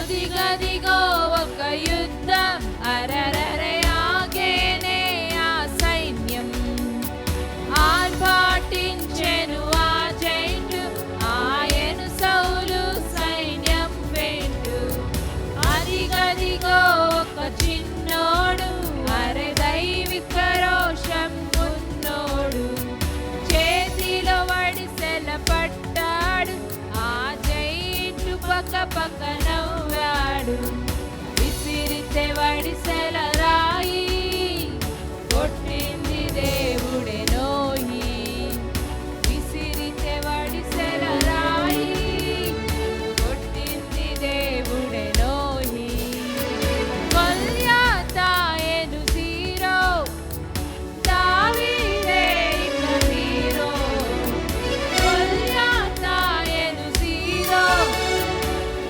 అదిగదిగో ఒక యుద్ధం అరరరే ఆగేనే ఆ సైన్యం ఆర్భాటించెను ఆ జైంటు ఆయను సౌలు సైన్యం వెంటు అదిగదిగో ఒక చిన్నోడు అరే దైవిక రోషం ఉన్నోడు చేతిలో వడిసెల పట్టాడు ఆ జైంటు పక్క పక్క నవ్వాడు విసిరితే వడిసెల రాయి కొట్టింది దేవుడే నోయి విసిరితే వడిసెల రాయి కొట్టింది దేవుడే నోయి గొల్యాతాయను జీరో దావీదే ఇక హీరో గొల్యాతాయను జీరో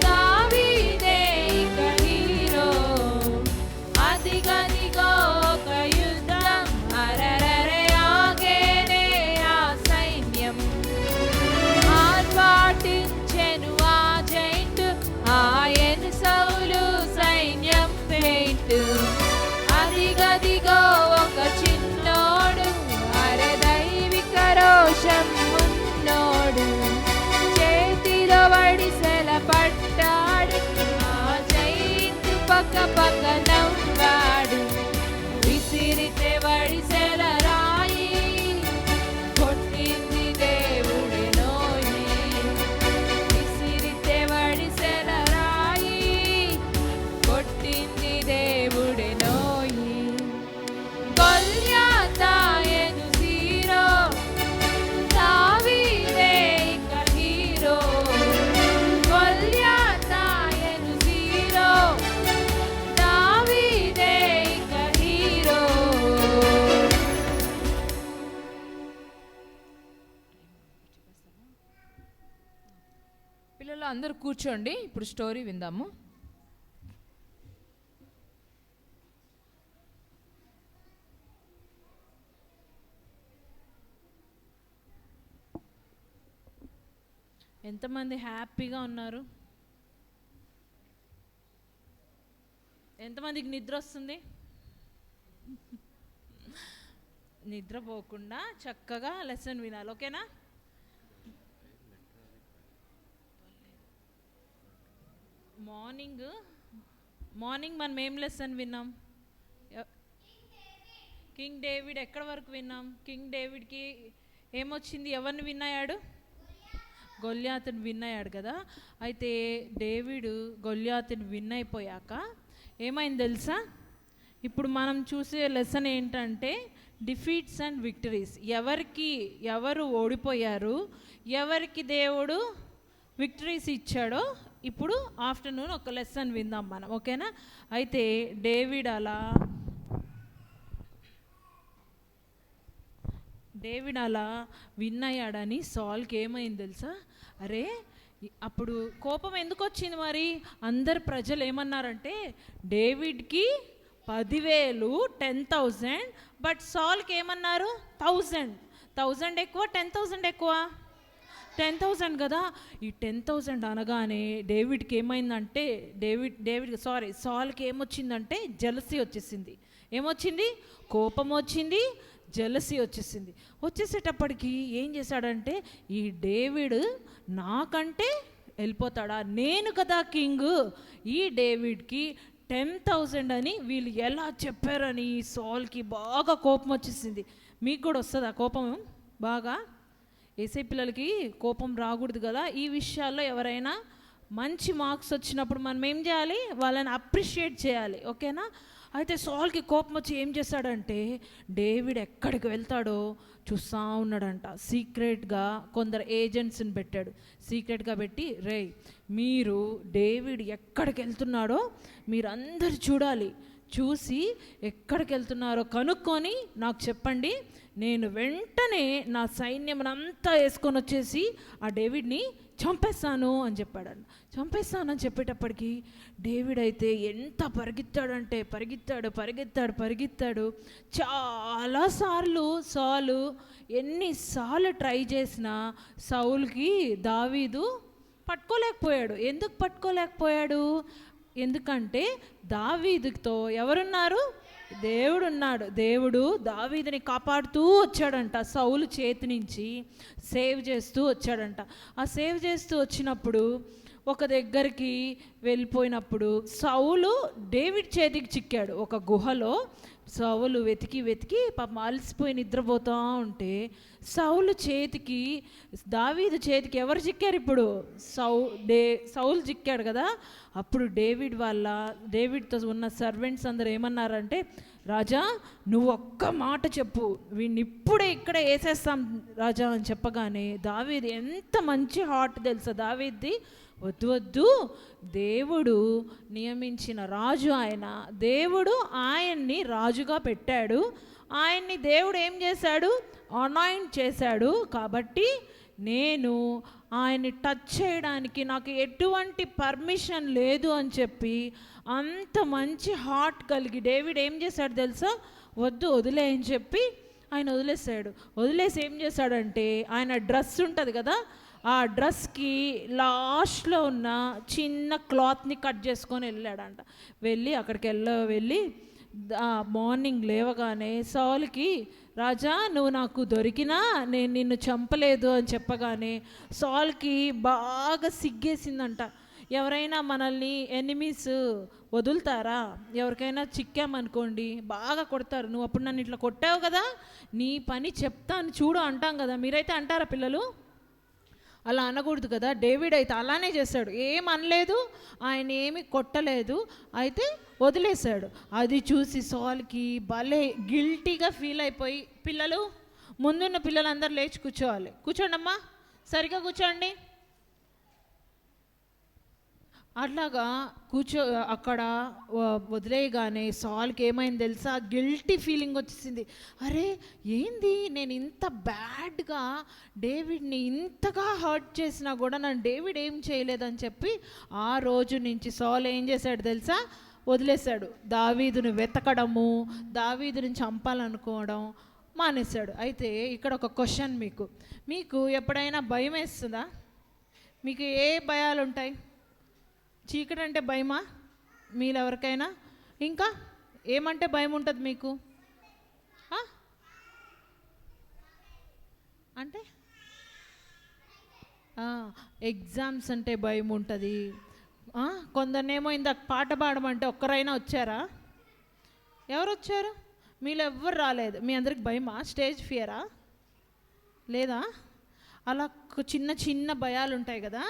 దావీదే ఇక హీరో అదిగదిగో ఒక యుద్ధం అరరరే ఆగేనే ఆ సైన్యం ఆర్భాటించెను ఆ జైంటు ఆయను సౌలు సైన్యం పెయింటు అదిగదిగో ఒక చిన్నోడు అరే దైవిక రోషం ఉన్నోడు చేతిలో వడిసెల పట్టాడు ఆ జైంటు పక్క పక్క నవ్వాడు విసిరితే వడిసెల రాయి కొట్టింది దేవుడే నోయి విసిరితే వడిసెల రాయి కొట్టింది దేవుడే నోయి గొల్యాతాయను జీరో దావీదే ఇక హీరో గొల్యాతాయను జీరో దావీదే ఇక హీరో. పిల్లలు అందరూ కూర్చోండి, ఇప్పుడు స్టోరీ విందాము. ఎంతమంది హ్యాపీగా ఉన్నారు? ఎంతమందికి నిద్ర వస్తుంది? నిద్రపోకుండా చక్కగా లెసన్ వినాలి, ఓకేనా? మార్నింగ్ మనం ఏం లెసన్ విన్నాం? కింగ్ డేవిడ్ ఎక్కడి వరకు విన్నాం? కింగ్ డేవిడ్కి ఏమొచ్చింది? ఎవరిని విన్నాయాడు? గొల్యాతుని విన్ అయ్యాడు కదా. అయితే డేవిడ్ గొల్యాతుని విన్ అయిపోయాక ఏమైంది తెలుసా? ఇప్పుడు మనం చూసే లెసన్ ఏంటంటే డిఫీట్స్ అండ్ విక్టరీస్. ఎవరు ఓడిపోయారు, ఎవరికి దేవుడు విక్టరీస్ ఇచ్చాడో ఇప్పుడు ఆఫ్టర్నూన్ ఒక లెసన్ విందాం మనం, ఓకేనా? అయితే డేవిడ్ అలా విన్ అయ్యాడని సాల్కి ఏమైంది తెలుసా? అరే అప్పుడు కోపం ఎందుకు వచ్చింది మరి? అందరు ప్రజలు ఏమన్నారంటే డేవిడ్కి 10,000 10,000, బట్ సాల్కి ఏమన్నారు? 1,000 ఎక్కువ, 10,000 ఎక్కువ. 10,000 కదా. ఈ 10,000 అనగానే డేవిడ్కి ఏమైందంటే సాల్కి ఏమొచ్చిందంటే జెలసీ వచ్చేసింది. ఏమొచ్చింది? కోపం వచ్చింది, జెలసీ వచ్చేసింది. వచ్చేసేటప్పటికి ఏం చేశాడంటే ఈ డేవిడ్ నాకంటే వెళ్ళిపోతాడా, నేను కదా కింగ్, ఈ డేవిడ్కి 10,000 అని వీళ్ళు ఎలా చెప్పారని సాల్కి బాగా కోపం వచ్చేసింది. మీకు కూడా వస్తుందా కోపం? బాగా ఏసై పిల్లలకి కోపం రాకూడదు కదా. ఈ విషయాల్లో ఎవరైనా మంచి మార్క్స్ వచ్చినప్పుడు మనం ఏం చేయాలి? వాళ్ళని అప్రిషియేట్ చేయాలి, ఓకేనా? అయితే సాల్కి కోపం వచ్చి ఏం చేశాడంటే డేవిడ్ ఎక్కడికి వెళ్తాడో చూస్తూ ఉన్నాడంట. సీక్రెట్గా కొందరు ఏజెంట్స్ని పెట్టాడు. సీక్రెట్గా పెట్టి, మీరు డేవిడ్ ఎక్కడికి వెళ్తున్నాడో మీరందరూ చూడాలి, చూసి ఎక్కడికి వెళ్తున్నారో కనుక్కొని నాకు చెప్పండి, నేను వెంటనే నా సైన్యమునంతా వేసుకొని వచ్చేసి ఆ డేవిడ్ని చంపేస్తాను అని చెప్పాడంట. చంపేస్తానని చెప్పేటప్పటికి డేవిడ్ అయితే ఎంత పరిగెత్తాడంటే పరిగెత్తాడు. చాలాసార్లు సాలు ఎన్నిసార్లు ట్రై చేసినా సౌల్కి దావీదు పట్టుకోలేకపోయాడు. ఎందుకు పట్టుకోలేకపోయాడు? ఎందుకంటే దావీదుతో ఎవరున్నారు? దేవుడు ఉన్నాడు. దేవుడు దావీదుని కాపాడుతూ వచ్చాడంట, సౌలు చేతి నుంచి సేవ్ చేస్తూ వచ్చాడంట. ఆ సేవ్ చేస్తూ వచ్చినప్పుడు ఒక దగ్గరికి వెళ్ళిపోయినప్పుడు సౌలు డేవిడ్ చేతికి చిక్కాడు ఒక గుహలో. సౌలు వెతికి వెతికి పాపం అలసిపోయి నిద్రపోతూ ఉంటే సౌలు చేతికి, దావీదు చేతికి ఎవరు చిక్కారు ఇప్పుడు? సౌలు చిక్కాడు కదా. అప్పుడు డేవిడ్తో ఉన్న సర్వెంట్స్ అందరూ ఏమన్నారంటే, రాజా నువ్వు ఒక్క మాట చెప్పు, వీడిని ఇప్పుడే ఇక్కడే వేసేస్తాం రాజా అని చెప్పగానే దావీదు ఎంత మంచి హార్ట్ తెలుసా దావీద్ది. వద్దు వద్దు, దేవుడు నియమించిన రాజు ఆయన, దేవుడు ఆయన్ని రాజుగా పెట్టాడు, ఆయన్ని దేవుడు ఏం చేశాడు? అనాయింట్ చేశాడు. కాబట్టి నేను ఆయన్ని టచ్ చేయడానికి నాకు ఎటువంటి పర్మిషన్ లేదు అని చెప్పి అంత మంచి హార్ట్ కలిగి డేవిడ్ ఏం చేశాడు తెలుసా? వద్దు వదిలే అని చెప్పి ఆయన వదిలేసాడు. వదిలేసి ఏం చేశాడంటే ఆయన డ్రెస్ ఉంటుంది కదా, ఆ డ్రెస్కి లాస్ట్లో ఉన్న చిన్న క్లాత్ని కట్ చేసుకొని వెళ్ళాడంట. అక్కడికి వెళ్ళి మార్నింగ్ లేవగానే సౌలుకి, రాజా నువ్వు నాకు దొరికినా నేను నిన్ను చంపలేదు అని చెప్పగానే సౌలుకి బాగా సిగ్గేసిందంట. ఎవరైనా మనల్ని ఎనిమీస్ వదులుతారా? ఎవరికైనా చిక్కామనుకోండి బాగా కొడతారు. నువ్వు అప్పుడు నన్ను ఇట్లా కొట్టావు కదా, నీ పని చెప్తాను చూడు అంటాం కదా. మీరైతే అంటారా పిల్లలు? అలా అనకూడదు కదా. డేవిడ్ అయితే అలానే చేశాడు, ఏం అనలేదు, ఆయన ఏమి కొట్టలేదు, అయితే వదిలేశాడు. అది చూసి సౌలుకి భలే గిల్టీగా ఫీల్ అయిపోయి, పిల్లలు ముందున్న పిల్లలందరూ లేచి కూర్చోవాలి. కూర్చోండి అమ్మా, సరిగా కూర్చోండి. అట్లాగా అక్కడ వదిలేయగానే సౌలుకి ఏమైంది తెలుసా? గిల్టీ ఫీలింగ్ వచ్చేసింది. అరే ఏంది, నేను ఇంత బ్యాడ్గా డేవిడ్ని ఇంతగా హర్ట్ చేసినా కూడా నన్ను డేవిడ్ ఏం చేయలేదని చెప్పి ఆ రోజు నుంచి సౌలు ఏం చేశాడు తెలుసా? వదిలేశాడు. దావీదుని వెతకడము, దావీదుని చంపాలనుకోవడం మానేశాడు. అయితే ఇక్కడ ఒక క్వశ్చన్, మీకు ఎప్పుడైనా భయం వేస్తుందా? మీకు ఏ భయాలు ఉంటాయి? చీకటి అంటే భయమా మీలో ఎవరికైనా? ఇంకా ఏమంటే భయం ఉంటుంది మీకు? అంటే ఎగ్జామ్స్ అంటే భయం ఉంటుంది. కొందరినేమో ఇందాక పాట పాడమంటే ఒక్కరైనా వచ్చారా? ఎవరు వచ్చారు? మీలో ఎవ్వరు రాలేదు. మీ అందరికి భయమా? స్టేజ్ ఫియరా? లేదా? అలా చిన్న చిన్న భయాలు ఉంటాయి కదా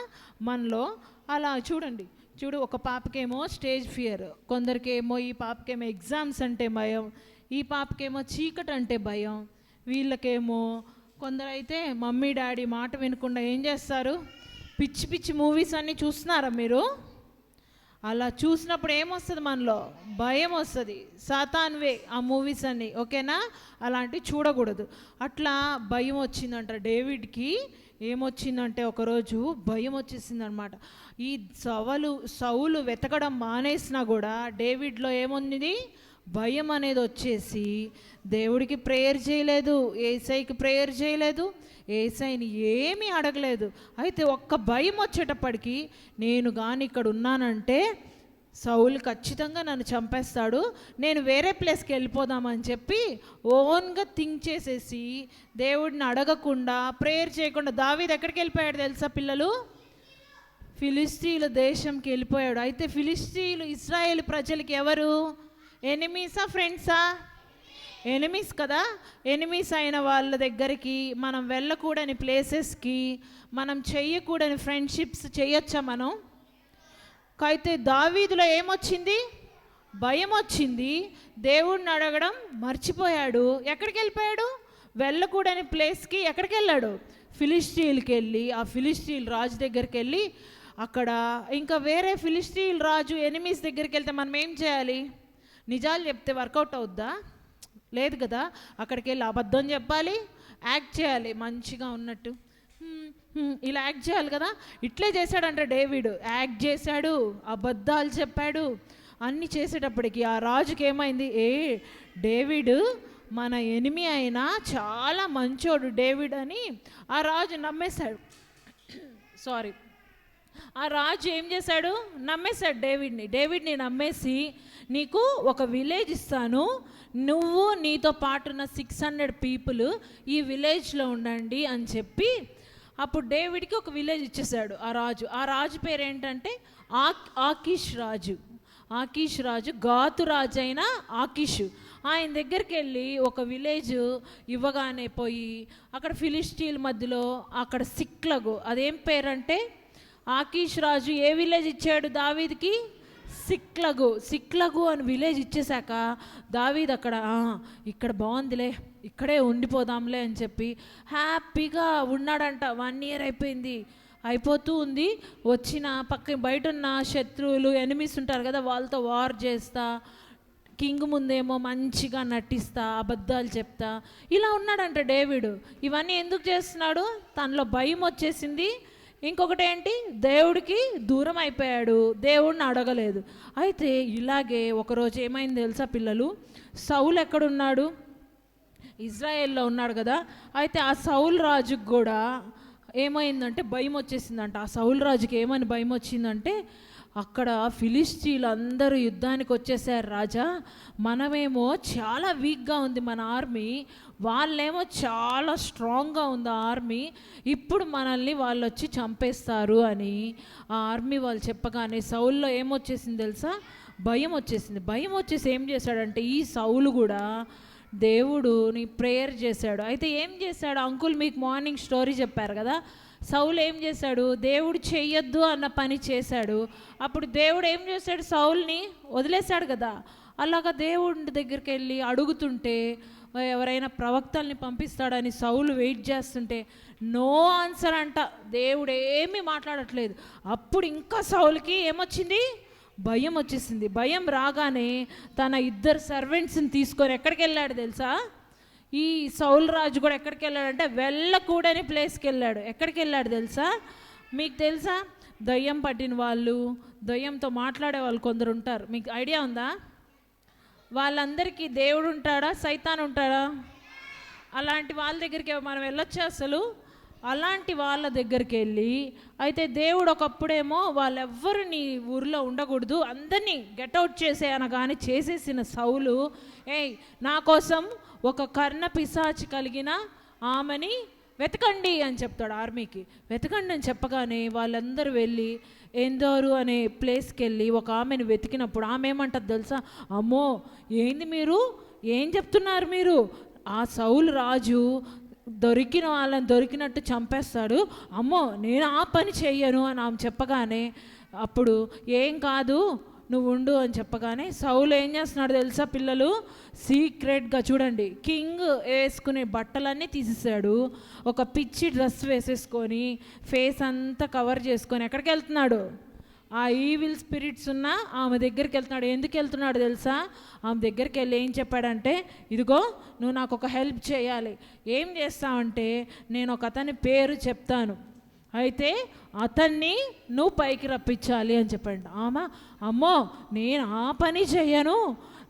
మనలో. అలా చూడు, ఒక పాపకేమో స్టేజ్ ఫియర్, కొందరికేమో ఈ పాపకేమో ఎగ్జామ్స్ అంటే భయం, ఈ పాపకేమో చీకటి అంటే భయం, వీళ్ళకేమో కొందరైతే మమ్మీ డాడీ మాట వినకుండా ఏం చేస్తారు? పిచ్చి పిచ్చి మూవీస్ అన్నీ చూస్తున్నారా మీరు? అలా చూసినప్పుడు ఏమొస్తుంది మనలో? భయం వస్తుంది. సాతాన్వే ఆ మూవీస్ అన్నీ, ఓకేనా? అలాంటివి చూడకూడదు. అట్లా భయం వచ్చిందంట డేవిడ్కి. ఏమొచ్చిందంటే ఒకరోజు భయం వచ్చేసిందనమాట. ఈ సౌలు వెతకడం మానేసినా కూడా డేవిడ్లో ఏముంది? భయం అనేది వచ్చేసి దేవుడికి ప్రేయర్ చేయలేదు, ఏసైకి ప్రేయర్ చేయలేదు, ఏసైని ఏమీ అడగలేదు. అయితే ఒక్క భయం వచ్చేటప్పటికి నేను కానీ ఇక్కడ ఉన్నానంటే సౌలు ఖచ్చితంగా నన్ను చంపేస్తాడు, నేను వేరే ప్లేస్కి వెళ్ళిపోదామని చెప్పి ఓన్గా థింక్ చేసేసి దేవుడిని అడగకుండా ప్రేయర్ చేయకుండా దావీదు ఎక్కడికి వెళ్ళిపోయాడు తెలుసా పిల్లలు? ఫిలిస్తీన్ల దేశంకి వెళ్ళిపోయాడు. అయితే ఫిలిస్తీన్లు ఇశ్రాయేల్ ప్రజలకి ఎవరు? ఎనిమీసా ఫ్రెండ్సా? ఎనిమీస్ కదా. ఎనిమీస్ అయిన వాళ్ళ దగ్గరికి మనం వెళ్ళకూడని ప్లేసెస్కి మనం చెయ్యకూడని ఫ్రెండ్షిప్స్ చేయొచ్చా మనం? అయితే దావీదులో ఏమొచ్చింది? భయం వచ్చింది. దేవుడిని అడగడం మర్చిపోయాడు. ఎక్కడికి వెళ్ళిపోయాడు? వెళ్ళకూడని ప్లేస్కి ఎక్కడికి వెళ్ళాడు? ఫిలిస్తీన్కి వెళ్ళి ఆ ఫిలిస్తీన్ రాజు దగ్గరికి వెళ్ళి అక్కడ ఇంకా వేరే ఫిలిస్తీన్ రాజు ఎనిమీస్ దగ్గరికి వెళ్తే మనం ఏం చేయాలి? నిజాలు చెప్తే వర్కౌట్ అవుద్దా? లేదు కదా. అక్కడికి వెళ్ళి అబద్ధం చెప్పాలి, యాక్ట్ చేయాలి మంచిగా ఉన్నట్టు, ఇలా యాక్ట్ చేయాలి కదా. ఇట్లే చేశాడంటే డేవిడ్ యాక్ట్ చేశాడు, అబద్ధాలు చెప్పాడు, అన్నీ చేసేటప్పటికి ఆ రాజుకి ఏమైంది? డేవిడ్ మన ఎనిమి అయినా చాలా మంచోడు డేవిడ్ అని ఆ రాజు నమ్మేశాడు. ఆ రాజు ఏం చేశాడు? నమ్మేశాడు డేవిడ్ని నమ్మేసి, నీకు ఒక విలేజ్ ఇస్తాను, నువ్వు నీతో పాటున్న 600 పీపుల్ ఈ విలేజ్లో ఉండండి అని చెప్పి అప్పుడు డేవిడ్కి ఒక విలేజ్ ఇచ్చేసాడు ఆ రాజు పేరు ఏంటంటే ఆకీష్ రాజు గాతు రాజు అయిన ఆకీషు. ఆయన దగ్గరికి వెళ్ళి ఒక విలేజ్ ఇవ్వగానే పోయి అక్కడ ఫిలిస్టీన్ల మధ్యలో అక్కడ సిక్లగు, అదేం పేరంటే ఆకీష్ రాజు ఏ విలేజ్ ఇచ్చాడు దావీద్కి? సిక్లగు అని విలేజ్ ఇచ్చేశాక దావీద్ అక్కడ ఇక్కడ బాగుందిలే, ఇక్కడే ఉండిపోదాంలే అని చెప్పి హ్యాపీగా ఉన్నాడంట. 1 year అయిపోతూ ఉంది. వచ్చిన బయట ఉన్న శత్రువులు ఎనిమిస్ ఉంటారు కదా, వాళ్ళతో వార్ చేస్తా, కింగ్ ముందేమో మంచిగా నటిస్తా, అబద్ధాలు చెప్తా, ఇలా ఉన్నాడంట డేవిడ్. ఇవన్నీ ఎందుకు చేస్తున్నాడు? తనలో భయం వచ్చేసింది. ఇంకొకటి ఏంటి, దేవుడికి దూరం అయిపోయాడు, దేవుడిని అడగలేదు. అయితే ఇలాగే ఒకరోజు ఏమైంది తెలుసా పిల్లలు? సౌలు ఎక్కడున్నాడు? ఇజ్రాయెల్లో ఉన్నాడు కదా. అయితే ఆ సౌలు రాజుకు కూడా ఏమైందంటే భయం వచ్చేసిందంట. ఆ సౌలు రాజుకి ఏమని భయం వచ్చిందంటే, అక్కడ ఫిలిస్టీన్లు అందరూ యుద్ధానికి వచ్చేసారు రాజా, మనమేమో చాలా వీక్గా ఉంది మన ఆర్మీ, వాళ్ళేమో చాలా స్ట్రాంగ్గా ఉంది ఆ ఆర్మీ, ఇప్పుడు మనల్ని వాళ్ళు వచ్చి చంపేస్తారు అని ఆ ఆర్మీ వాళ్ళు చెప్పగానే సౌల్లో ఏమొచ్చేసింది తెలుసా? భయం వచ్చేసింది. భయం వచ్చేసి ఏం చేశాడంటే, ఈ సౌలు కూడా దేవుడుని ప్రేయర్ చేశాడు. అయితే ఏం చేశాడు? అంకుల్ మీకు మార్నింగ్ స్టోరీ చెప్పారు కదా, సౌలు ఏం చేశాడు? దేవుడు చెయ్యొద్దు అన్న పని చేశాడు. అప్పుడు దేవుడు ఏం చేశాడు? సౌల్ని వదిలేశాడు కదా. అలాగా దేవుడి దగ్గరికి వెళ్ళి అడుగుతుంటే, ఎవరైనా ప్రవక్తల్ని పంపిస్తాడని సౌలు వెయిట్ చేస్తుంటే నో ఆన్సర్ అంట. దేవుడు ఏమీ మాట్లాడట్లేదు. అప్పుడు ఇంకా సౌలుకి ఏమొచ్చింది? భయం వచ్చేసింది. భయం రాగానే తన 2 సర్వెంట్స్ని తీసుకొని ఎక్కడికి వెళ్ళాడు తెలుసా? ఈ సౌలు రాజు కూడా ఎక్కడికి వెళ్ళాడంటే వెళ్ళకూడని ప్లేస్కి వెళ్ళాడు. ఎక్కడికి వెళ్ళాడు తెలుసా? మీకు తెలుసా? దయ్యం పట్టిన వాళ్ళు, దయ్యంతో మాట్లాడే వాళ్ళు కొందరు ఉంటారు. మీకు ఐడియా ఉందా? వాళ్ళందరికీ దేవుడు ఉంటాడా, సైతాన్ ఉంటాడా? అలాంటి వాళ్ళ దగ్గరికి మనం వెళ్ళొచ్చా అసలు? అలాంటి వాళ్ళ దగ్గరికి వెళ్ళి, అయితే దేవుడు ఒకప్పుడేమో వాళ్ళెవ్వరు నీ ఊరిలో ఉండకూడదు, అందరినీ గెట్అవుట్ చేసే అనగానే చేసేసిన సౌలు, నా కోసం ఒక కర్ణ పిశాచి కలిగిన ఆమెని వెతకండి అని చెప్తాడు ఆర్మీకి. వెతకండి అని చెప్పగానే వాళ్ళందరూ వెళ్ళి ఎందోరు అనే ప్లేస్కి వెళ్ళి ఒక ఆమెను వెతికినప్పుడు ఆమె ఏమంటుంది తెలుసా? అమ్మో, ఏంది మీరు ఏం చెప్తున్నారు మీరు? ఆ సౌలు రాజు దొరికిన వాళ్ళని దొరికినట్టు చంపేస్తాడు, అమ్మో నేను ఆ పని చెయ్యను అని ఆమె చెప్పగానే, అప్పుడు ఏం కాదు నువ్వు ఉండు అని చెప్పగానే సౌలు ఏం చేస్తున్నాడు తెలుసా పిల్లలు? సీక్రెట్గా చూడండి, కింగ్ వేసుకునే బట్టలన్నీ తీసేసాడు, ఒక పిచ్చి డ్రెస్ వేసేసుకొని ఫేస్ అంతా కవర్ చేసుకొని ఎక్కడికి వెళ్తున్నాడు? ఆ ఈవిల్ స్పిరిట్స్ ఉన్న ఆమె దగ్గరికి వెళ్తున్నాడు. ఎందుకు వెళ్తున్నాడు తెలుసా? ఆమె దగ్గరికి వెళ్ళి ఏం చెప్పాడంటే, ఇదిగో నువ్వు నాకు ఒక హెల్ప్ చేయాలి. ఏం చేస్తావంటే, నేను ఒక అతని పేరు చెప్తాను, అయితే అతన్ని నువ్వు పైకి రప్పించాలి అని చెప్పండి. అమ్మో నేను ఆ పని చెయ్యను,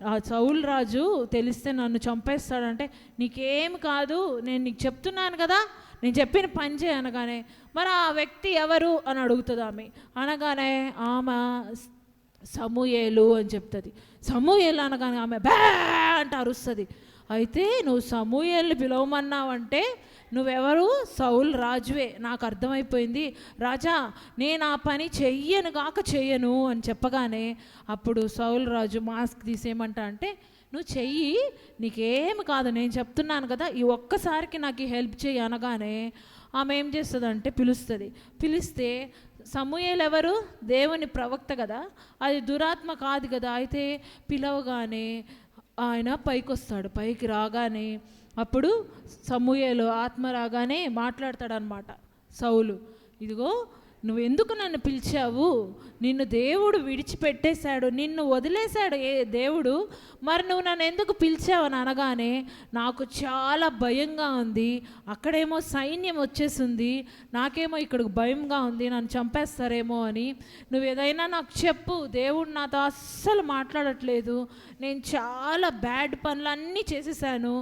ఆ సౌలు రాజు తెలిస్తే నన్ను చంపేస్తాడంటే, నీకేం కాదు నేను నీకు చెప్తున్నాను కదా, నేను చెప్పిన పని చేయనగానే, మరి ఆ వ్యక్తి ఎవరు అని అడుగుతుంది ఆమె. అనగానే ఆమె సమూయేలు అని చెప్తుంది. సమూయేలు అనగానే ఆమె బ్యా అంటే అరుస్తుంది. అయితే నువ్వు సమూయేల్ని పిలవమన్నావంటే నువ్వెవరు? సౌలు రాజువే, నాకు అర్థమైపోయింది రాజా, నేను ఆ పని చెయ్యను అని చెప్పగానే అప్పుడు సౌలు రాజు మాస్క్ తీసేయమంటా అంటే, నువ్వు చెయ్యి, నీకేమి కాదు, నేను చెప్తున్నాను కదా, ఈ ఒక్కసారికి నాకు హెల్ప్ చెయ్యి అనగానే ఆమె ఏం చేస్తుందంటే పిలిస్తే సమూయేలు ఎవరు? దేవుని ప్రవక్త కదా, అది దురాత్మ కాదు కదా. అయితే పిలవగానే ఆయన పైకి వస్తాడు. పైకి రాగానే అప్పుడు సమూయేలు ఆత్మ రాగానే మాట్లాడతాడనమాట సౌలు, ఇదిగో నువ్వు ఎందుకు నన్ను పిలిచావు? నిన్ను దేవుడు విడిచిపెట్టేశాడు, నిన్ను వదిలేశాడు దేవుడు, మరి నువ్వు నన్ను ఎందుకు పిలిచావు అని అనగానే, నాకు చాలా భయంగా ఉంది, అక్కడేమో సైన్యం వచ్చేసింది, నాకేమో ఇక్కడికి భయంగా ఉంది, నన్ను చంపేస్తారేమో అని, నువ్వు ఏదైనా నాకు చెప్పు, దేవుడు నాతో అస్సలు మాట్లాడట్లేదు, నేను చాలా బ్యాడ్ పనులన్నీ చేసేసాను,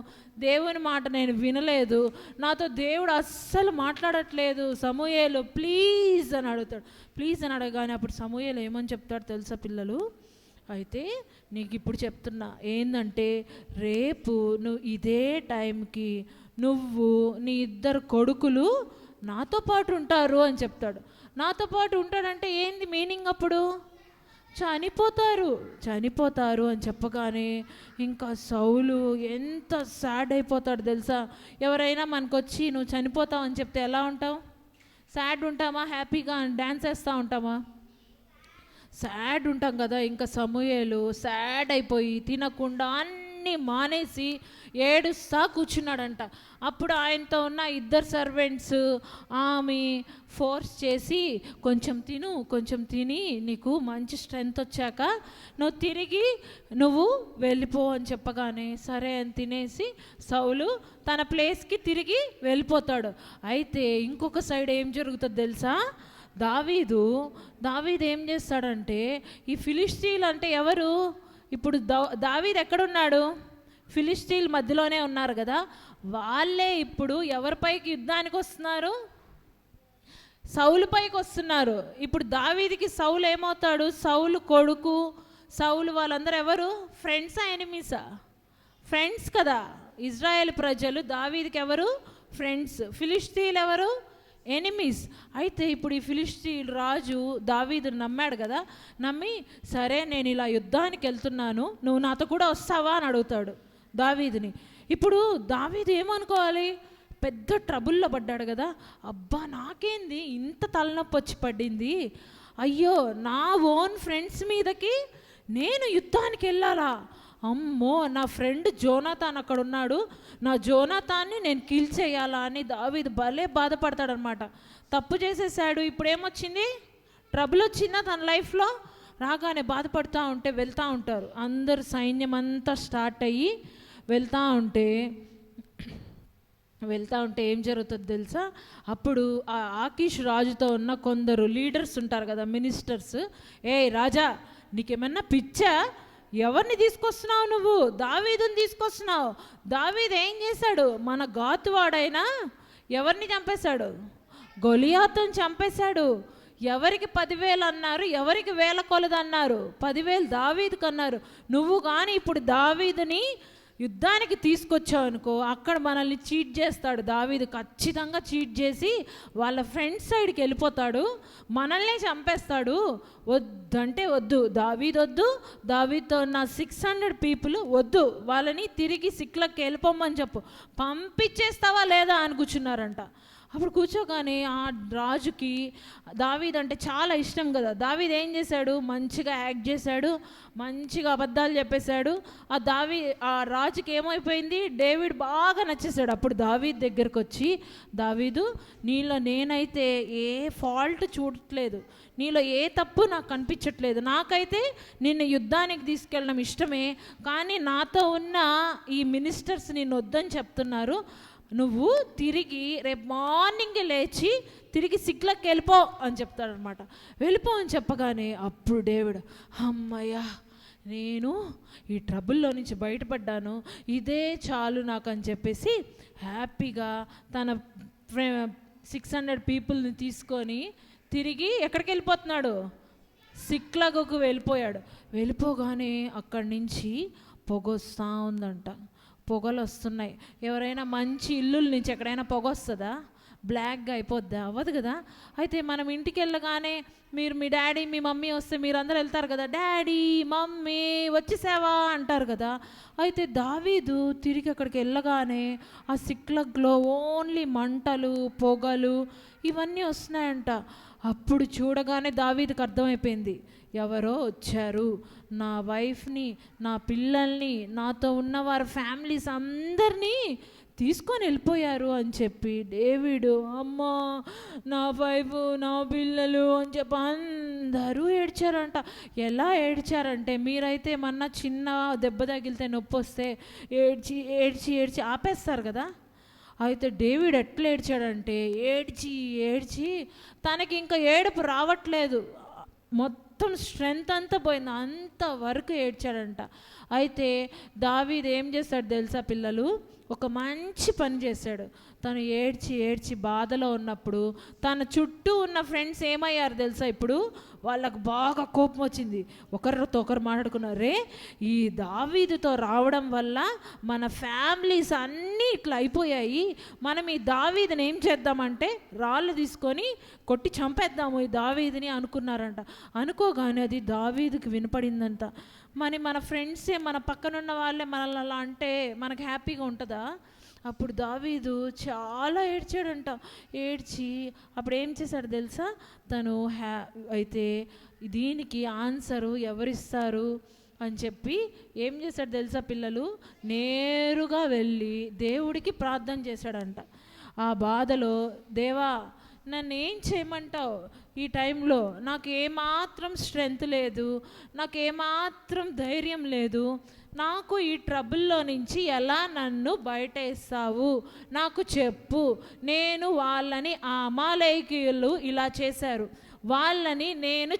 దేవుని మాట నేను వినలేదు, నాతో దేవుడు అస్సలు మాట్లాడట్లేదు, సమూయేలు ప్లీజ్ ప్లీజ్ అని అడుగుతాడు. ప్లీజ్ అని అడగగానే అప్పుడు సమూయేలు ఏమని చెప్తాడు తెలుసా పిల్లలు? అయితే నీకు ఇప్పుడు చెప్తున్నా ఏంటంటే, రేపు నువ్వు ఇదే టైంకి నువ్వు నీ 2 కొడుకులు నాతో పాటు ఉంటారు అని చెప్తాడు. నాతో పాటు ఉంటాడంటే ఏంది మీనింగ్? అప్పుడు చనిపోతారు అని చెప్పగానే ఇంకా సౌలు ఎంత సాడ్ అయిపోతాడు తెలుసా? ఎవరైనా మనకొచ్చి నువ్వు చనిపోతావు అని చెప్తే ఎలా ఉంటావు? సాడ్ ఉంటామా? హ్యాపీగా డ్యాన్స్ వేస్తూ ఉంటామా? సాడ్ ఉంటాం కదా. ఇంకా సమూయేలు సాడ్ అయిపోయి తినకుండా అన్నీ మానేసి ఏడుస్తా కూర్చున్నాడంట. అప్పుడు ఆయనతో ఉన్న 2 సర్వెంట్స్ ఆమె ఫోర్స్ చేసి కొంచెం తిని నీకు మంచి స్ట్రెంగ్త్ వచ్చాక నువ్వు వెళ్ళిపో అని చెప్పగానే సరే అని తినేసి సౌలు తన ప్లేస్కి తిరిగి వెళ్ళిపోతాడు. అయితే ఇంకొక సైడ్ ఏం జరుగుతుంది తెలుసా? దావీదు ఏం చేస్తాడంటే, ఈ ఫిలిష్తీయులు అంటే ఎవరు? ఇప్పుడు దావీదు ఎక్కడున్నాడు? ఫిలిష్తీయుల మధ్యలోనే ఉన్నారు కదా. వాళ్ళే ఇప్పుడు ఎవరిపైకి యుద్ధానికి వస్తున్నారు? సౌలు పైకి వస్తున్నారు. ఇప్పుడు దావీదికి సౌలు ఏమవుతాడు? సౌలు కొడుకు, సౌలు వాళ్ళందరూ ఎవరు? ఫ్రెండ్సా ఎనిమీసా? ఫ్రెండ్స్ కదా. ఇజ్రాయెల్ ప్రజలు దావీదికి ఎవరు? ఫ్రెండ్స్. ఫిలిష్తీయులు ఎవరు? ఎనిమీస్. అయితే ఇప్పుడు ఈ ఫిలిష్తీయులు రాజు దావీదుని నమ్మాడు కదా. నమ్మి సరే నేను ఇలా యుద్ధానికి వెళ్తున్నాను, నువ్వు నాతో కూడా వస్తావా అని అడుగుతాడు దావీదుని. ఇప్పుడు దావీదు ఏమనుకోవాలి? పెద్ద ట్రబుల్లో పడ్డాడు కదా. అబ్బా నాకేంది ఇంత తలనొప్పి వచ్చి పడింది, అయ్యో నా ఓన్ ఫ్రెండ్స్ మీదకి నేను యుద్ధానికి వెళ్ళాలా? అమ్మో నా ఫ్రెండ్ జోనాథాన్ అక్కడ ఉన్నాడు, నా జోనాథాన్ని నేను కిల్ చేయాలా అని దావీదు భలే బాధపడతాడనమాట. తప్పు చేసేసాడు. ఇప్పుడు ఏమొచ్చింది? ట్రబుల్ వచ్చిందా తన లైఫ్లో? రాగానే బాధపడుతూ ఉంటే వెళ్తూ ఉంటారు అందరు, సైన్యం అంతా స్టార్ట్ అయ్యి వెళ్తూ ఉంటే ఏం జరుగుతుంది తెలుసా? అప్పుడు ఆ ఆకీష్ రాజుతో ఉన్న కొందరు లీడర్స్ ఉంటారు కదా, మినిస్టర్స్. రాజా నీకేమన్నా పిచ్చా? ఎవరిని తీసుకొస్తున్నావు నువ్వు? దావీదుని తీసుకొస్తున్నావు. దావీదు ఏం చేశాడు? మన గాతువాడైనా ఎవరిని చంపేశాడు? గొలియాతుని చంపేశాడు. ఎవరికి 10,000 అన్నారు, ఎవరికి 1,000 కొలది అన్నారు? 10,000 దావీదుకు అన్నారు. నువ్వు కానీ ఇప్పుడు దావీదుని యుద్ధానికి తీసుకొచ్చావు అనుకో, అక్కడ మనల్ని చీట్ చేస్తాడు దావీదు. ఖచ్చితంగా చీట్ చేసి వాళ్ళ ఫ్రెండ్స్ సైడ్కి వెళ్ళిపోతాడు, మనల్నే చంపేస్తాడు. వద్దంటే వద్దు, దావీదుతో ఉన్న 600 పీపుల్ వద్దు, వాళ్ళని తిరిగి సిక్లకి వెళ్ళిపోమని చెప్పు, పంపించేస్తావా లేదా అని కూర్చున్నారంట. అప్పుడు కూర్చోగానే ఆ రాజుకి దావీదు అంటే చాలా ఇష్టం కదా. దావీదు ఏం చేశాడు? మంచిగా యాక్ట్ చేశాడు, మంచిగా అబద్ధాలు చెప్పేశాడు. ఆ రాజుకి ఏమైపోయింది? డేవిడ్ బాగా నచ్చేసాడు. అప్పుడు దావీదు దగ్గరకు వచ్చి, దావీదు నీలో నేనైతే ఏ ఫాల్ట్ చూడట్లేదు, నీలో ఏ తప్పు నాకు కనిపించట్లేదు, నాకైతే నిన్ను యుద్ధానికి తీసుకెళ్ళడం ఇష్టమే, కానీ నాతో ఉన్న ఈ మినిస్టర్స్ నిన్ను వద్దని చెప్తున్నారు, నువ్వు తిరిగి రేపు మార్నింగ్ లేచి తిరిగి సిక్లకి వెళ్ళిపో అని చెప్తాడనమాట. వెళ్ళిపో అని చెప్పగానే అప్పుడు డేవిడ్ అమ్మయ్యా నేను ఈ ట్రబుల్లో నుంచి బయటపడ్డాను, ఇదే చాలు నాకు అని చెప్పేసి హ్యాపీగా తన 600 పీపుల్ని తీసుకొని తిరిగి ఎక్కడికి వెళ్ళిపోతున్నాడు? సిక్లగకు వెళ్ళిపోయాడు. వెళ్ళిపోగానే అక్కడి నుంచి పొగొస్తూ ఉందంట. పొగలు వస్తున్నాయి. ఎవరైనా మంచి ఇల్లుల నుంచి ఎక్కడైనా పొగ వస్తుందా? బ్లాక్గా అయిపోద్దా? అవ్వదు కదా. అయితే మనం ఇంటికి వెళ్ళగానే మీ డాడీ మీ మమ్మీ వస్తే మీరు అందరూ వెళ్తారు కదా, డాడీ మమ్మీ వచ్చేసావా అంటారు కదా. అయితే దావీదు తిరిగి అక్కడికి వెళ్ళగానే ఆ సిక్లగ్లో ఓన్లీ మంటలు, పొగలు ఇవన్నీ వస్తున్నాయంట. అప్పుడు చూడగానే దావీదుకు అర్థమైపోయింది, ఎవరో వచ్చారు, నా వైఫ్ని, నా పిల్లల్ని, నాతో ఉన్న వారి ఫ్యామిలీస్ అందరినీ తీసుకొని వెళ్ళిపోయారు అని చెప్పి డేవిడు అమ్మా నా వైఫ్ నా పిల్లలు అని చెప్పి అందరూ ఏడ్చారంట. ఎలా ఏడ్చారంటే, మీరైతే ఏమన్నా చిన్న దెబ్బ తగిలితే నొప్పి వస్తే ఏడ్చి ఏడ్చి ఏడ్చి ఆపేస్తారు కదా. అయితే డేవిడ్ ఎట్లా ఏడ్చాడంటే, ఏడ్చి ఏడ్చి తనకి ఇంకా ఏడుపు రావట్లేదు, మొత్తం స్ట్రెంగ్త్ అంతా పోయింది, అంతవరకు ఏడ్చాడంట. అయితే దావీదు ఏం చేస్తాడు తెలుసా పిల్లలు? ఒక మంచి పని చేశాడు. తను ఏడ్చి ఏడ్చి బాధలో ఉన్నప్పుడు తన చుట్టూ ఉన్న ఫ్రెండ్స్ ఏమయ్యారు తెలుసా? ఇప్పుడు వాళ్ళకు బాగా కోపం వచ్చింది. ఒకరితో ఒకరు మాట్లాడుకున్నారు, రే ఈ దావీదుతో రావడం వల్ల మన ఫ్యామిలీస్ అన్నీ ఇట్లా అయిపోయాయి, మనం ఈ దావీదుని ఏం చేద్దామంటే రాళ్ళు తీసుకొని కొట్టి చంపేద్దాము ఈ దావీదుని అనుకున్నారంట. అనుకోగానే అది దావీదుకి వినపడిందంట. మన ఫ్రెండ్సే, మన పక్కనున్న వాళ్ళే మనల్ని అలా అంటే మనకు హ్యాపీగా ఉంటుందా? అప్పుడు దావీదు చాలా ఏడ్చాడంట. ఏడ్చి అప్పుడు ఏం చేశాడు తెలుసా? తను అయితే దీనికి ఆన్సరు ఎవరిస్తారు అని చెప్పి ఏం చేశాడు తెలుసా పిల్లలు? నేరుగా వెళ్ళి దేవుడికి ప్రార్థన చేశాడంట. ఆ బాధలో, దేవా నన్ను ఏం చేయమంటావు? ఈ టైంలో నాకు ఏమాత్రం స్ట్రెంగ్త్ లేదు, నాకు ఏమాత్రం ధైర్యం లేదు, నాకు ఈ ట్రబుల్లో నుంచి ఎలా నన్ను బయటేస్తావు నాకు చెప్పు. నేను వాళ్ళని, ఆ అమాలేకీయులు ఇలా చేశారు, వాళ్ళని నేను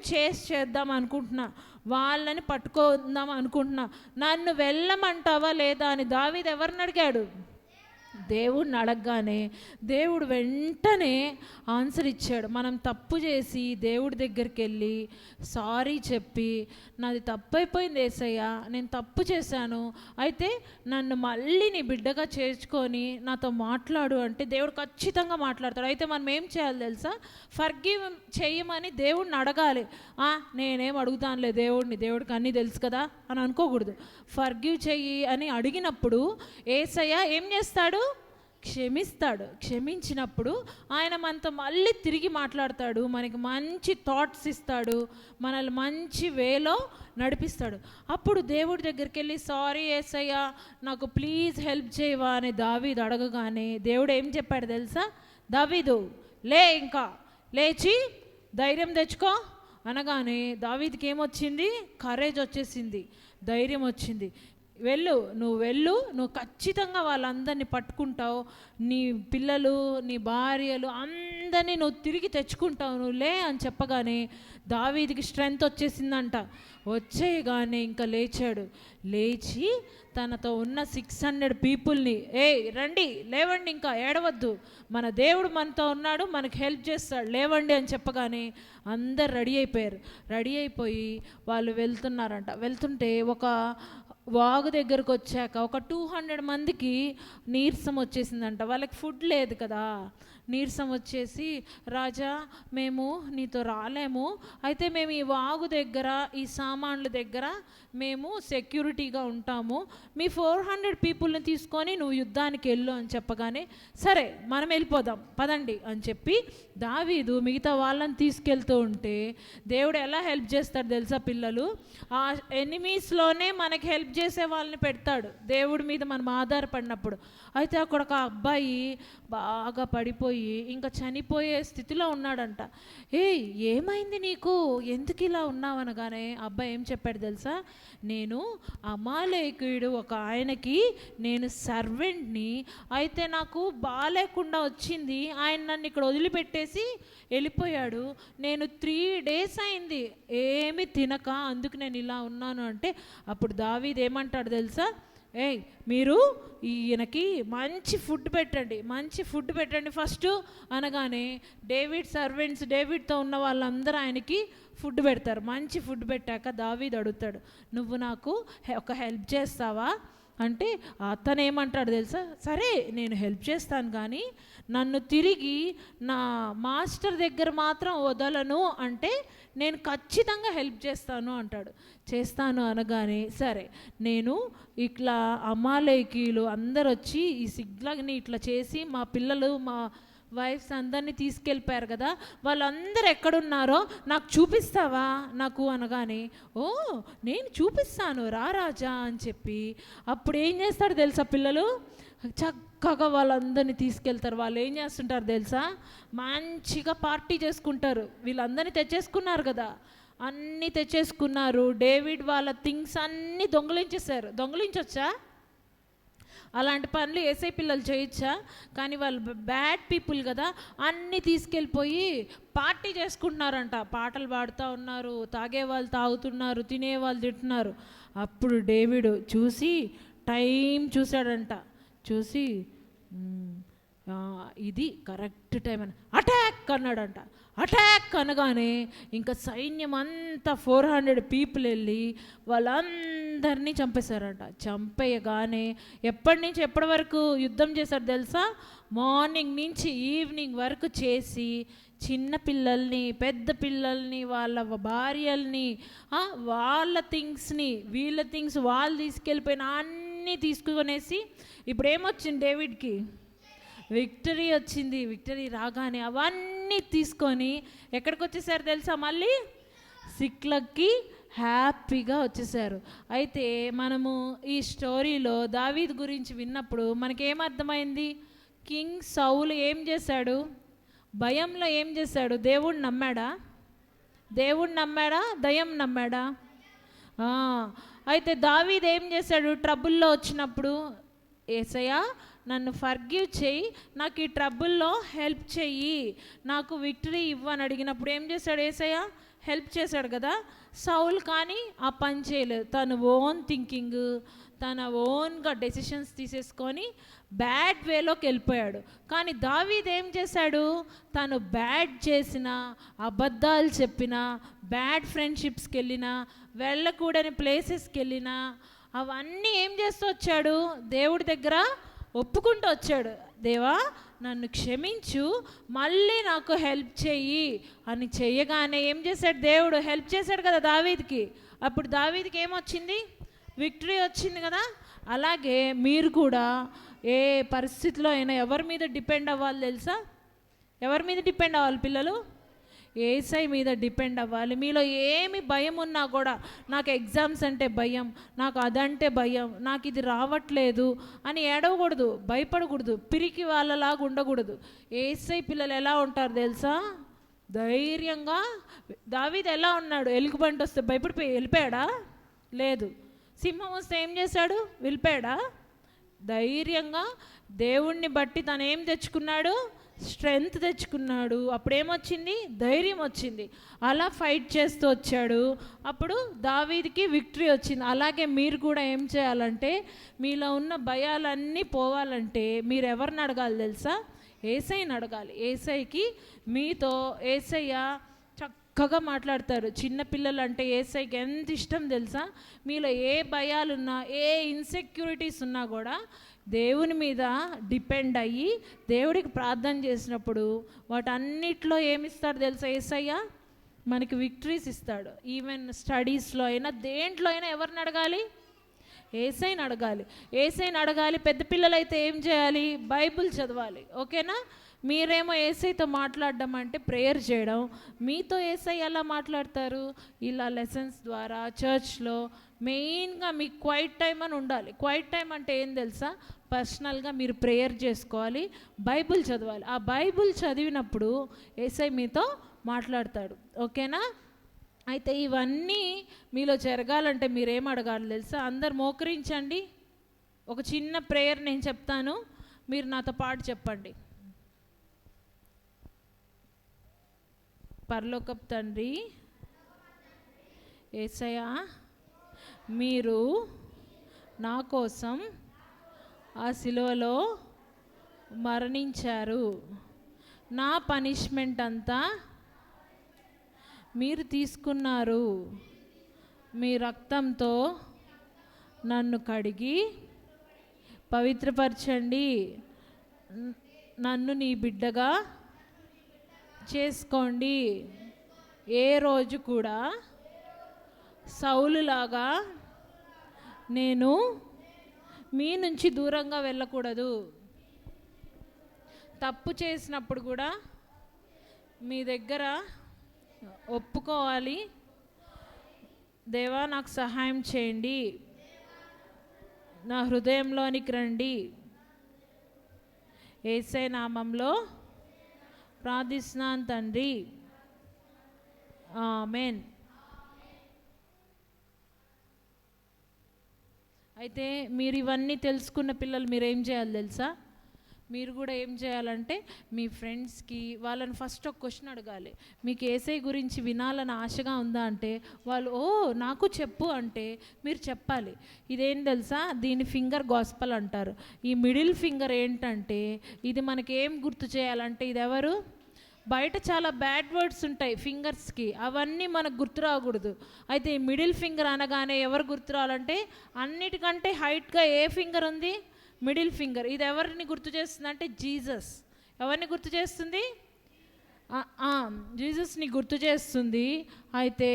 చేద్దాం అనుకుంటున్నా, వాళ్ళని పట్టుకుందాం అనుకుంటున్నా, నన్ను వెళ్ళమంటావా లేదా అని దావీదు ఎవరిని అడిగాడు? దేవుడిని అడగగానే దేవుడు వెంటనే ఆన్సర్ ఇచ్చాడు. మనం తప్పు చేసి దేవుడి దగ్గరికి వెళ్ళి సారీ చెప్పి, నాది తప్పైపోయింది యేసయ్యా, నేను తప్పు చేశాను, అయితే నన్ను మళ్ళీ నీ బిడ్డగా చేర్చుకొని నాతో మాట్లాడు అంటే దేవుడు ఖచ్చితంగా మాట్లాడతాడు. అయితే మనం ఏం చేయాలి తెలుసా? ఫర్గివ్ చేయమని దేవుడిని అడగాలి. నేనేం అడుగుతానులే దేవుడికి అన్నీ తెలుసు కదా అని అనుకోకూడదు. ఫర్గివ్ చెయ్యి అని అడిగినప్పుడు యేసయ్య ఏం చేస్తాడు? క్షమిస్తాడు. క్షమించినప్పుడు ఆయన మనతో మళ్ళీ తిరిగి మాట్లాడతాడు, మనకి మంచి థాట్స్ ఇస్తాడు, మనల్ని మంచి వేలో నడిపిస్తాడు. అప్పుడు దేవుడి దగ్గరికి వెళ్ళి సారీ యేసయ్య నాకు ప్లీజ్ హెల్ప్ చేయవా అని దావీదు అడగగానే దేవుడు ఏం చెప్పాడు తెలుసా? దావీదు ఇంకా లేచి ధైర్యం తెచ్చుకో అనగానే దావీదుకి ఏమొచ్చింది? కరేజ్ వచ్చేసింది, ధైర్యం వచ్చింది. నువ్వు ఖచ్చితంగా వాళ్ళందరినీ పట్టుకుంటావు, నీ పిల్లలు, నీ భార్యలు అందరినీ నువ్వు తిరిగి తెచ్చుకుంటావు, నువ్వు లే అని చెప్పగానే దావీదుకి స్ట్రెంగ్త్ వచ్చేసిందంట. వచ్చేయగానే ఇంకా లేచాడు. లేచి తనతో ఉన్న 600 పీపుల్ని, రండి లేవండి, ఇంకా ఏడవద్దు, మన దేవుడు మనతో ఉన్నాడు, మనకు హెల్ప్ చేస్తాడు, లేవండి అని చెప్పగానే అందరు రెడీ అయిపోయారు. రెడీ అయిపోయి వాళ్ళు వెళ్తున్నారంట. వెళ్తుంటే ఒక వాగు దగ్గరకు వచ్చాక ఒక 200 మందికి నీరసం వచ్చేసిందంట. వాళ్ళకి ఫుడ్ లేదు కదా, నీరసం వచ్చేసి, రాజా మేము నీతో రాలేము, అయితే మేము ఈ వాగు దగ్గర, ఈ సామాన్ల దగ్గర మేము సెక్యూరిటీగా ఉంటాము, మీ 400 పీపుల్ని తీసుకొని నువ్వు యుద్ధానికి వెళ్ళు అని చెప్పగానే సరే మనం వెళ్ళిపోదాం పదండి అని చెప్పి దావీదు మిగతా వాళ్ళని తీసుకెళ్తూ ఉంటే దేవుడు ఎలా హెల్ప్ చేస్తాడు తెలుసా పిల్లలు? ఆ ఎనిమీస్లోనే మనకి హెల్ప్ చేసే వాళ్ళని పెడతాడు దేవుడి మీద మనం ఆధారపడినప్పుడు. అయితే అక్కడ ఒక అబ్బాయి బాగా పడిపోయి ఇంకా చనిపోయే స్థితిలో ఉన్నాడంట. ఏమైంది నీకు, ఎందుకు ఇలా ఉన్నావు అనగానే అబ్బాయి ఏం చెప్పాడు తెలుసా? నేను అమాలేకీయుడు ఒక ఆయనకి నేను సర్వెంట్ని, అయితే నాకు బాలేకుండా వచ్చింది, ఆయన నన్ను ఇక్కడ వదిలిపెట్టేసి వెళ్ళిపోయాడు, నేను 3 days అయింది ఏమి తినక, అందుకు నేను ఇలా ఉన్నాను అంటే అప్పుడు దావీదు ఏమంటాడు తెలుసా? మీరు ఈయనకి మంచి ఫుడ్ పెట్టండి ఫస్ట్ అనగానే డేవిడ్ సర్వెంట్స్, డేవిడ్తో ఉన్న వాళ్ళందరూ ఆయనకి ఫుడ్ పెడతారు. మంచి ఫుడ్ పెట్టాక దావీదు అడుగుతాడు, నువ్వు నాకు ఒక హెల్ప్ చేస్తావా అంటే అతను ఏమంటాడు తెలుసా? సరే నేను హెల్ప్ చేస్తాను, కానీ నన్ను తిరిగి నా మాస్టర్ దగ్గర మాత్రం వదలను అంటే నేను ఖచ్చితంగా హెల్ప్ చేస్తాను అంటాడు. చేస్తాను అనగానే సరే నేను ఇట్లా అమాలేకీయులు అందరు వచ్చి ఈ సిగ్లాని ఇట్లా చేసి మా పిల్లలు, మా వైఫ్స్ అందరినీ తీసుకెళ్ళిపోయారు కదా, వాళ్ళందరూ ఎక్కడున్నారో నాకు చూపిస్తావా నాకు అనగానే నేను చూపిస్తాను రా రాజా అని చెప్పి అప్పుడు ఏం చేస్తాడు తెలుసా పిల్లలు? చక్కగా వాళ్ళందరినీ తీసుకెళ్తారు. వాళ్ళు ఏం చేస్తుంటారు తెలుసా? మంచిగా పార్టీ చేసుకుంటారు. వీళ్ళందరినీ తెచ్చేసుకున్నారు కదా, అన్నీ తెచ్చేసుకున్నారు. డేవిడ్ వాళ్ళ థింగ్స్ అన్నీ దొంగలించొచ్చా? అలాంటి పనులు ఏసై పిల్లలు చేయొచ్చా? కానీ వాళ్ళు బ్యాడ్ పీపుల్ కదా, అన్నీ తీసుకెళ్ళిపోయి పార్టీ చేసుకుంటున్నారంట. పాటలు పాడుతూ ఉన్నారు, తాగేవాళ్ళు తాగుతున్నారు, తినేవాళ్ళు తింటున్నారు. అప్పుడు డేవిడ్ టైం చూశాడంట. చూసి ఇది కరెక్ట్ టైం అని అటాక్ అన్నాడంట. అటాక్ అనగానే ఇంకా సైన్యం అంతా 400 పీపుల్ వెళ్ళి వాళ్ళందరినీ చంపేశారంట. చంపేయగానే ఎప్పటి నుంచి ఎప్పటి వరకు యుద్ధం చేశారు తెలుసా? మార్నింగ్ నుంచి ఈవినింగ్ వరకు చేసి చిన్న పిల్లల్ని, పెద్ద పిల్లల్ని, వాళ్ళ భార్యల్ని, వాళ్ళ థింగ్స్ని, వీళ్ళ థింగ్స్ వాళ్ళు తీసుకెళ్ళిపోయిన అన్నీ తీసుకునేసి ఇప్పుడు ఏమొచ్చింది డేవిడ్కి? విక్టరీ వచ్చింది. విక్టరీ రాగానే అవన్నీ తీసుకొని ఎక్కడికి వచ్చేసారు తెలుసా? మళ్ళీ సిక్లగ్కి హ్యాపీగా వచ్చేసారు. అయితే మనము ఈ స్టోరీలో దావీదు గురించి విన్నప్పుడు మనకేమర్థమైంది? కింగ్ సౌలు ఏం చేశాడు? భయంలో ఏం చేశాడు? దేవుణ్ణి నమ్మాడా? దయ్యం నమ్మాడా? అయితే దావీదు ఏం చేశాడు? ట్రబుల్లో వచ్చినప్పుడు, యేసయ్యా నన్ను ఫర్గివ్ చెయ్యి, నాకు ఈ ట్రబుల్లో హెల్ప్ చెయ్యి, నాకు విక్టరీ ఇవ్వని అడిగినప్పుడు ఏం చేశాడు? యేసయ్య హెల్ప్ చేశాడు కదా. సౌల్ కానీ ఆ పని చేయలేదు. తను ఓన్ థింకింగ్, తన ఓన్గా డెసిషన్స్ తీసేసుకొని బ్యాడ్ వేలోకి వెళ్ళిపోయాడు. కానీ దావీదు ఏం చేశాడు? తను బ్యాడ్ చేసిన, అబద్ధాలు చెప్పిన, బ్యాడ్ ఫ్రెండ్షిప్స్కి వెళ్ళిన, వెళ్ళకూడని ప్లేసెస్కి వెళ్ళిన అవన్నీ ఏం చేస్తూ వచ్చాడు? దేవుడి దగ్గర ఒప్పుకుంటూ వచ్చాడు. దేవా నన్ను క్షమించు, మళ్ళీ నాకు హెల్ప్ చెయ్యి అని చెయ్యగానే ఏం చేశాడు? దేవుడు హెల్ప్ చేశాడు కదా దావీదుకి. అప్పుడు దావీదుకి ఏమొచ్చింది? విక్టరీ వచ్చింది కదా. అలాగే మీరు కూడా ఏ పరిస్థితిలో అయినా ఎవరి మీద డిపెండ్ అవ్వాలి తెలుసా? ఎవరి మీద డిపెండ్ అవ్వాలి పిల్లలు? యేసై మీద డిపెండ్ అవ్వాలి. మీలో ఏమి భయం ఉన్నా కూడా, నాకు ఎగ్జామ్స్ అంటే భయం, నాకు అదంటే భయం, నాకు ఇది రావట్లేదు అని ఏడవకూడదు, భయపడకూడదు, పిరికి వాళ్ళలాగా ఉండకూడదు. యేసై పిల్లలు ఎలా ఉంటారు తెలుసా? ధైర్యంగా. దావీదు ఎలా ఉన్నాడు? ఎలుగుబంటి వస్తే భయపడిపోయి వెళ్ళిపోయాడా? లేదు. సింహం వస్తే ఏం చేశాడు? వెళ్ళిపోయాడా? ధైర్యంగా దేవుణ్ణి బట్టి తను ఏం తెచ్చుకున్నాడు? స్ట్రెంగ్త్ తెచ్చుకున్నాడు. అప్పుడేమొచ్చింది? ధైర్యం వచ్చింది. అలా ఫైట్ చేస్తూ వచ్చాడు. అప్పుడు దావీదుకి విక్టరీ వచ్చింది. అలాగే మీరు కూడా ఏం చేయాలంటే, మీలో ఉన్న భయాలన్నీ పోవాలంటే మీరు ఎవరిని అడగాలి తెలుసా? యేసయ్యని అడగాలి. యేసయ్యకి మీతో యేసయ్య చక్కగా మాట్లాడతారు. చిన్నపిల్లలు అంటే యేసయ్యకి ఎంత ఇష్టం తెలుసా? మీలో ఏ భయాలున్నా, ఏ ఇన్సెక్యూరిటీస్ ఉన్నా కూడా దేవుని మీద డిపెండ్ అయ్యి దేవుడికి ప్రార్థన చేసినప్పుడు వాటన్నిటిలో ఏమిస్తాడు తెలుసా? యేసయ్య మనకి విక్టరీస్ ఇస్తాడు. ఈవెన్ స్టడీస్లో అయినా, దేంట్లో అయినా ఎవరిని అడగాలి? యేసయ్యని అడగాలి. యేసయ్యని అడగాలి. పెద్ద పిల్లలైతే ఏం చేయాలి? బైబిల్ చదవాలి. ఓకేనా? మీరేమో యేసయ్యతో మాట్లాడడం అంటే ప్రేయర్ చేయడం. మీతో యేసయ్య ఎలా మాట్లాడతారు? ఇలా లెసన్స్ ద్వారా చర్చ్లో మెయిన్గా మీకు క్వైట్ టైం అని ఉండాలి. క్వైట్ టైం అంటే ఏం తెలుసా? పర్సనల్గా మీరు ప్రేయర్ చేసుకోవాలి, బైబిల్ చదవాలి. ఆ బైబిల్ చదివినప్పుడు యేసయ్య మీతో మాట్లాడతాడు. ఓకేనా? అయితే ఇవన్నీ మీలో జరగాలంటే మీరేం అడగాలి తెలుసా? అందరు మోకరించండి. ఒక చిన్న ప్రేయర్ నేను చెప్తాను, మీరు నాతో పాటు చెప్పండి. పరలోకపు తండ్రి, యేసయ్య మీరు నా కోసం ఆ సిలువలో మరణించారు. నా పనిష్మెంట్ అంతా మీరు తీసుకున్నారు. మీ రక్తంతో నన్ను కడిగి పవిత్రపరచండి. నన్ను నీ బిడ్డగా చేసుకోండి. ఏ రోజు కూడా సౌలులాగా నేను మీ నుంచి దూరంగా వెళ్ళకూడదు. తప్పు చేసినప్పుడు కూడా మీ దగ్గర ఒప్పుకోవాలి. దేవా నాకు సహాయం చేయండి, నా హృదయంలోనికి రండి. యేసయ్య నామంలో ప్రార్థిస్తున్నాను తండ్రి, ఆమేన్. అయితే మీరు ఇవన్నీ తెలుసుకున్న పిల్లలు మీరేం చేయాలి తెలుసా? మీరు కూడా ఏం చేయాలంటే మీ ఫ్రెండ్స్కి వాళ్ళని ఫస్ట్ ఒక క్వశ్చన్ అడగాలి. మీకు యేసయ్య గురించి వినాలని ఆశగా ఉందా అంటే వాళ్ళు ఓ నాకు చెప్పు అంటే మీరు చెప్పాలి. ఇదేం తెలుసా, దీని ఫింగర్ గాస్పల్ అంటారు. ఈ మిడిల్ ఫింగర్ ఏంటంటే ఇది మనకి ఏం గుర్తు చేయాలంటే ఇది ఎవరు, బయట చాలా బ్యాడ్ వర్డ్స్ ఉంటాయి ఫింగర్స్కి, అవన్నీ మనకు గుర్తు రాకూడదు. అయితే ఈ మిడిల్ ఫింగర్ అనగానే ఎవరు గుర్తు రావాలంటే అన్నిటికంటే హైట్గా ఏ ఫింగర్ ఉంది, మిడిల్ ఫింగర్. ఇది ఎవరిని గుర్తు చేస్తుంది అంటే జీసస్. ఎవరిని గుర్తు చేస్తుంది, జీసస్ని గుర్తు చేస్తుంది. అయితే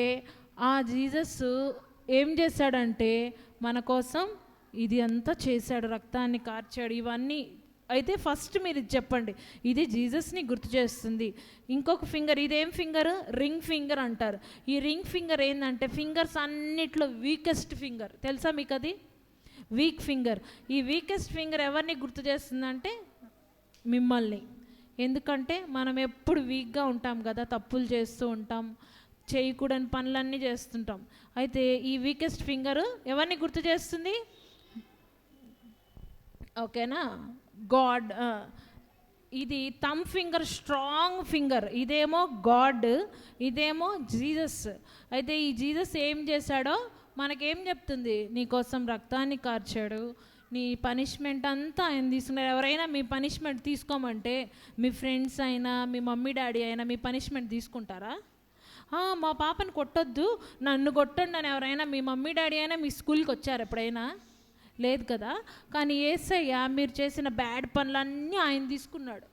ఆ జీసస్ ఏం చేశాడంటే మన కోసం ఇది అంతా చేశాడు, రక్తాన్ని కార్చాడు, ఇవన్నీ. అయితే ఫస్ట్ మీరు ఇది చెప్పండి, ఇది జీసస్ని గుర్తు చేస్తుంది. ఇంకొక ఫింగర్, ఇదేం ఫింగర్, రింగ్ ఫింగర్ అంటారు. ఈ రింగ్ ఫింగర్ ఏంటంటే ఫింగర్స్ అన్నిట్లో వీకెస్ట్ ఫింగర్, తెలుసా మీకు అది వీక్ ఫింగర్. ఈ వీకెస్ట్ ఫింగర్ ఎవరిని గుర్తు చేస్తుందంటే మిమ్మల్ని. ఎందుకంటే మనం ఎప్పుడు వీక్గా ఉంటాం కదా, తప్పులు చేస్తూ ఉంటాం, చేయకూడని పనులన్నీ చేస్తుంటాం. అయితే ఈ వీకెస్ట్ ఫింగర్ ఎవరిని గుర్తు చేస్తుంది, ఓకేనా, గాడ్. ఇది థమ్ ఫింగర్ స్ట్రాంగ్ ఫింగర్, ఇదేమో గాడ్, ఇదేమో జీసస్. అయితే ఈ జీసస్ ఏం చేశాడో మనకేం చెప్తుంది, నీకోసం రక్తాన్ని కార్చాడు, నీ పనిష్మెంట్ అంతా ఆయన తీసుకున్నారు. ఎవరైనా మీ పనిష్మెంట్ తీసుకోమంటే మీ ఫ్రెండ్స్ అయినా మీ మమ్మీ డాడీ అయినా మీ పనిష్మెంట్ తీసుకుంటారా? మా పాపని కొట్టొద్దు, నన్ను కొట్టండి అని ఎవరైనా మీ మమ్మీ డాడీ అయినా మీ స్కూల్కి వచ్చారు ఎప్పుడైనా? లేదు కదా. కానీ యేసయ్య మీరు చేసిన బ్యాడ్ పనులన్నీ ఆయన తీసుకున్నాడు,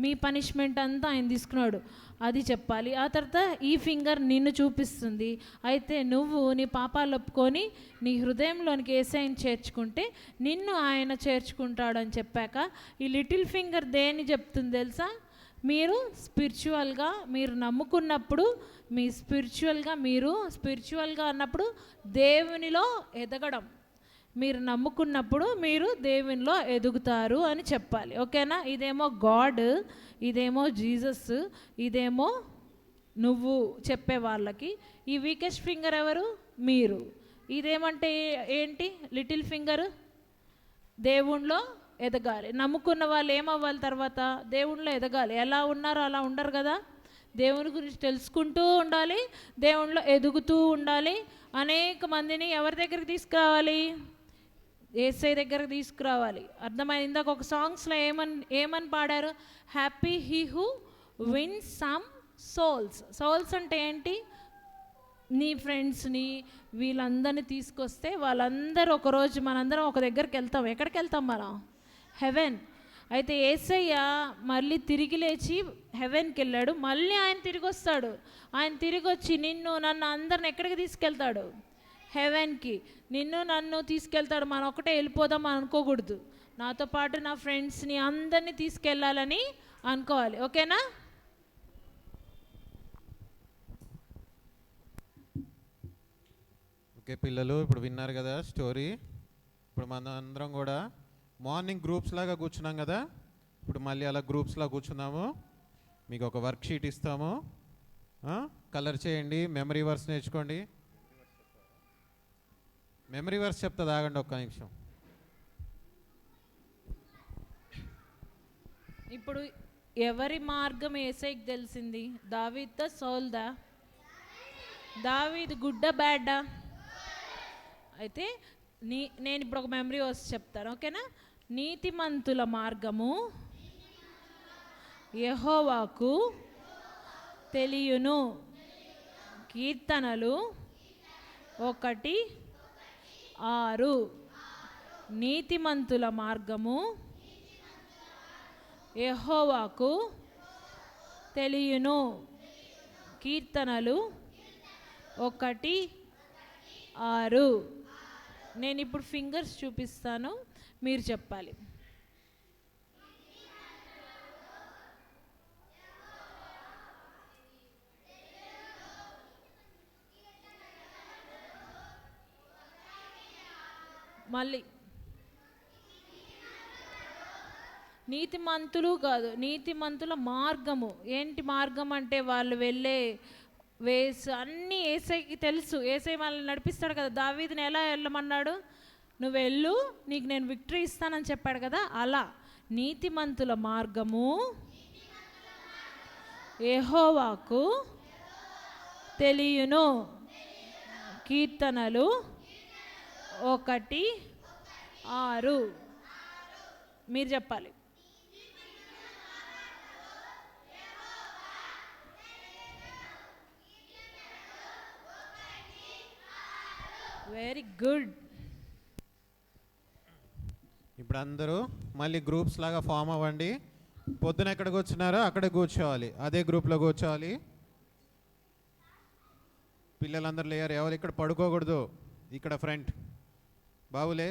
మీ పనిష్మెంట్ అంతా ఆయన తీసుకున్నాడు, అది చెప్పాలి. ఆ తర్వాత ఈ ఫింగర్ నిన్ను చూపిస్తుంది. అయితే నువ్వు నీ పాపాలు ఒప్పుకొని నీ హృదయంలోనికి యేసయ్యని చేర్చుకుంటే నిన్ను ఆయన చేర్చుకుంటాడని చెప్పాక ఈ లిటిల్ ఫింగర్ దేన్ని చెప్తుంది తెలుసా, మీరు స్పిరిచువల్గా మీరు నమ్ముకున్నప్పుడు మీ స్పిరిచువల్గా అన్నప్పుడు దేవునిలో ఎదగడం, మీరు నమ్ముకున్నప్పుడు మీరు దేవునిలో ఎదుగుతారు అని చెప్పాలి. ఓకేనా. ఇదేమో గాడ్, ఇదేమో జీసస్, ఇదేమో నువ్వు చెప్పే వాళ్ళకి. ఈ వీకెస్ట్ ఫింగర్ ఎవరు, మీరు. ఇదేమంటే ఏంటి, లిటిల్ ఫింగర్, దేవుణ్ణిలో ఎదగాలి. నమ్ముకున్న వాళ్ళు ఏమవ్వాలి, తర్వాత దేవుణ్ణిలో ఎదగాలి. ఎలా ఉన్నారో అలా ఉండరు కదా, దేవుని గురించి తెలుసుకుంటూ ఉండాలి, దేవుణ్ణిలో ఎదుగుతూ ఉండాలి. అనేక మందిని ఎవరి దగ్గరికి తీసుకురావాలి, యేసయ్య దగ్గరకు తీసుకురావాలి. అర్థమైంది. ఇందాక ఒక సాంగ్స్లో ఏమని పాడారు, happy he who wins some souls. Souls అంటే ఏంటి, నీ ఫ్రెండ్స్ని వీళ్ళందరినీ తీసుకొస్తే వాళ్ళందరూ ఒకరోజు మనందరం ఒక దగ్గరికి వెళ్తాం. ఎక్కడికి వెళ్తాం మనం, హెవెన్. అయితే యేసయ్య మళ్ళీ తిరిగి లేచి హెవెన్కి వెళ్ళాడు, మళ్ళీ ఆయన తిరిగి వస్తాడు. ఆయన తిరిగి వచ్చి నిన్ను నన్ను అందరిని ఎక్కడికి తీసుకెళ్తాడు, హెవెన్కి. నిన్ను నన్ను తీసుకెళ్తాడు. మనం ఒకటే వెళ్ళిపోదాం అనుకోకూడదు, నాతో పాటు నా ఫ్రెండ్స్ని అందరినీ తీసుకెళ్ళాలని అనుకోవాలి. ఓకేనా. ఓకే పిల్లలు, ఇప్పుడు విన్నారు కదా స్టోరీ. ఇప్పుడు మనం అందరం కూడా మార్నింగ్ గ్రూప్స్ లాగా కూర్చున్నాం కదా, ఇప్పుడు మళ్ళీ అలా గ్రూప్స్లా కూర్చున్నాము. మీకు ఒక వర్క్ షీట్ ఇస్తాము, కలర్ చేయండి, మెమరీ వర్స్ నేర్చుకోండి. మెమరీ వర్స్ చెప్తా, ఆగండి ఒక్క నిమిషం. ఇప్పుడు ఎవరి మార్గం యేసయ్యకి తెలిసింది, దావీదా సౌల్దా? దావీదు గుడ్డా బ్యాడా? అయితే నేను ఇప్పుడు ఒక మెమరీ వర్స్ చెప్తాను, ఓకేనా. నీతిమంతుల మార్గము యెహోవాకు తెలియును. కీర్తనలు 1:6. నీతిమంతుల మార్గము యెహోవాకు తెలియును. కీర్తనలు 1:6. నేను ఇప్పుడు ఫింగర్స్ చూపిస్తాను, మీరు చెప్పాలి. మళ్ళీ నీతిమంతులు కాదు, నీతిమంతుల మార్గము. ఏంటి మార్గం అంటే వాళ్ళు వెళ్ళే వేస్ అన్నీ యేసయ్యకి తెలుసు. యేసయ్య వాళ్ళని నడిపిస్తాడు కదా. దావీదుని ఎలా వెళ్ళమన్నాడు, నువ్వు వెళ్ళు నీకు నేను విక్టరీ ఇస్తానని చెప్పాడు కదా. అలా నీతిమంతుల మార్గము యెహోవాకు తెలియును. కీర్తనలు 1:6. మీరు చెప్పాలి. Very good. ఇప్పుడు అందరూ మళ్ళీ గ్రూప్స్ లాగా ఫామ్ అవ్వండి. పొద్దున ఎక్కడ కూర్చున్నారో అక్కడే కూర్చోవాలి, అదే గ్రూప్లో కూర్చోవాలి. పిల్లలందరూ లేరు, ఎవరు ఇక్కడ పడుకోకూడదు. ఇక్కడ ఫ్రంట్ బాబులే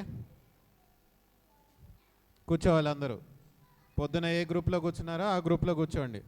కూర్చోవాలి అందరూ. పొద్దున ఏ గ్రూప్లో కూర్చున్నారో ఆ గ్రూప్లో కూర్చోండి.